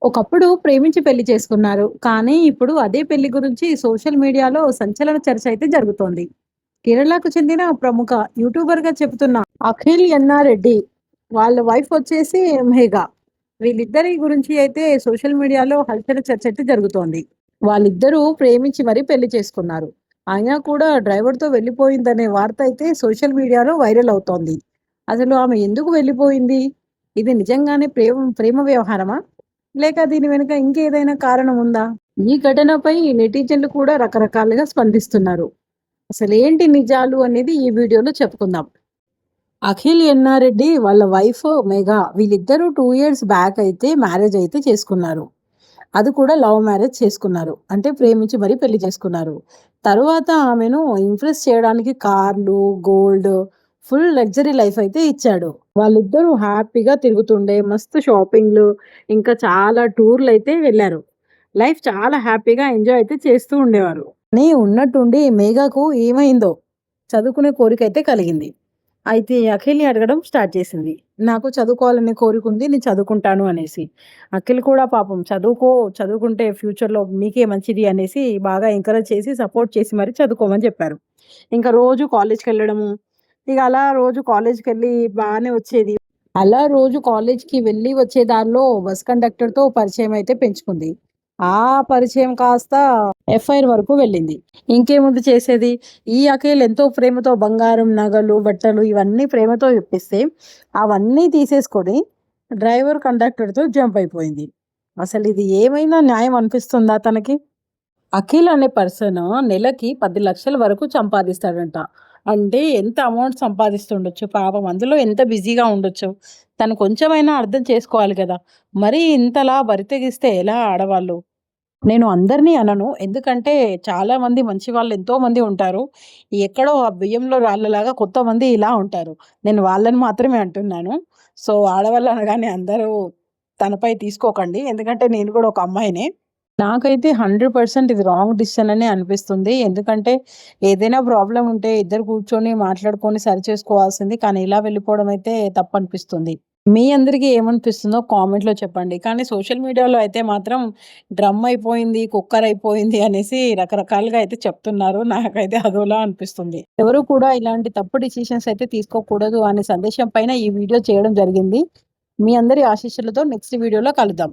ఒకప్పుడు ప్రేమించి పెళ్లి చేసుకున్నారు. కానీ ఇప్పుడు అదే పెళ్లి గురించి సోషల్ మీడియాలో సంచలన చర్చ అయితే జరుగుతోంది. కేరళకు చెందిన ప్రముఖ యూట్యూబర్‌గా చెబుతున్న అఖిల్ ఎన్నారెడ్డి వాళ్ళ వైఫ్ వచ్చేసి మేఘా. వీళ్ళిద్దరి గురించి అయితే సోషల్ మీడియాలో హల్చల్ చర్చ అయితే జరుగుతోంది. వాళ్ళిద్దరూ ప్రేమించి మరీ పెళ్లి చేసుకున్నారు. అయినా కూడా డ్రైవర్‌తో వెళ్ళిపోయిందనే వార్త అయితే సోషల్ మీడియాలో వైరల్ అవుతోంది. అసలు ఆమె ఎందుకు వెళ్ళిపోయింది? ఇది నిజంగానే ప్రేమ ప్రేమ వ్యవహారమా? లేక దీని వెనుక ఇంకేదైనా కారణం ఉందా? ఈ ఘటనపై నెటిజన్లు కూడా రకరకాలుగా స్పందిస్తున్నారు. అసలేంటి నిజాలు అనేది ఈ వీడియోలో చెప్పుకుందాం. అఖిల్ ఎన్నారెడ్డి వాళ్ళ వైఫ్ మెగా వీళ్ళిద్దరూ 2 ఇయర్స్ బ్యాక్ అయితే మ్యారేజ్ అయితే చేసుకున్నారు. అది కూడా లవ్ మ్యారేజ్ చేసుకున్నారు. అంటే ప్రేమించి మరీ పెళ్లి చేసుకున్నారు. తరువాత ఆమెను ఇంప్రెస్ చేయడానికి కార్లు, గోల్డ్, ఫుల్ లగ్జరీ లైఫ్ అయితే ఇచ్చాడు. వాళ్ళిద్దరూ హ్యాపీగా తిరుగుతుండే, మస్తు షాపింగ్‌లు, ఇంకా చాలా టూర్‌లయితే వెళ్లారు. లైఫ్ చాలా హ్యాపీగా ఎంజాయ్ అయితే చేస్తూ ఉండేవారు. కానీ ఉన్నట్టుండి మేఘాకు ఏమైందో చదువుకునే కోరికైతే కలిగింది. అయితే అఖిల్‌ని అడగడం స్టార్ట్ చేసింది. నాకు చదువుకోవాలనే కోరికుంది. నేను చదువుకుంటాను అనేసి. అఖిల్ కూడా పాపం చదువుకో, చదువుకుంటే ఫ్యూచర్‌లో నీకే మంచిది అనేసి బాగా ఎంకరేజ్ చేసి, సపోర్ట్ చేసి మరి చదువుకోమని చెప్పారు. ఇంకా రోజు కాలేజ్‌కెళ్ళడము, ఇక అలా రోజు కాలేజ్‌కెళ్ళి బానే వచ్చేది. అలా రోజు కాలేజ్‌కి వెళ్ళి వచ్చే దారిలో బస్ కండక్టర్‌తో పరిచయం అయితే పెంచుకుంది. ఆ పరిచయం కాస్త ఎఫ్ఐఆర్ వరకు వెళ్ళింది. ఇంకేముంది చేసేది? ఈ అఖిల్ ఎంతో ప్రేమతో బంగారం, నగలు, బట్టలు ఇవన్నీ ప్రేమతో ఇప్పిస్తే అవన్నీ తీసేసుకొని డ్రైవర్ కండక్టర్‌తో జంప్ అయిపోయింది. అసలిది ఏమైనా న్యాయం అనిపిస్తుందా తనకి? అఖిల్ అనే పర్సన్ నెలకి 10,00,000 వరకు సంపాదిస్తాడంట. అంటే ఎంత అమౌంట్ సంపాదిస్తుండొచ్చు పాపం. అందులో ఎంత బిజీగా ఉండొచ్చు. తను కొంచెమైనా అర్థం చేసుకోవాలి కదా! మరీ ఇంతలా బరితెగిస్తే ఎలా ఆడవాళ్ళు? నేను అందరిని అనను. ఎందుకంటే చాలామంది మంచి వాళ్ళు ఎంతోమంది ఉంటారు. ఎక్కడో ఆ బియ్యంలో రాళ్ళలాగా కొంతమంది ఇలా ఉంటారు. నేను వాళ్ళని మాత్రమే అంటున్నాను. సో, ఆడవాళ్ళు అనగానే అందరూ తనపై తీసుకోకండి. ఎందుకంటే నేను కూడా ఒక అమ్మాయినే. నాకైతే 100% ఇది రాంగ్ డిసిషన్ అనే అనిపిస్తుంది. ఎందుకంటే ఏదైనా ప్రాబ్లమ్ ఉంటే ఇద్దరు కూర్చొని మాట్లాడుకొని సరిచేసుకోవాల్సింది. కానీ ఇలా వెళ్ళిపోవడం అయితే తప్పనిపిస్తుంది. మీ అందరికి ఏమనిపిస్తుందో కామెంట్‌లో చెప్పండి. కానీ సోషల్ మీడియాలో అయితే మాత్రం డ్రమ్ అయిపోయింది, కుక్కర్ అయిపోయింది అనేసి రకరకాలుగా అయితే చెప్తున్నారు. నాకైతే అదోలా అనిపిస్తుంది. ఎవరు కూడా ఇలాంటి తప్పు డిసిషన్స్ అయితే తీసుకోకూడదు అనే సందేశం పైన ఈ వీడియో చేయడం జరిగింది. మీ అందరి ఆశీస్సులతో నెక్స్ట్ వీడియోలో కలుద్దాం.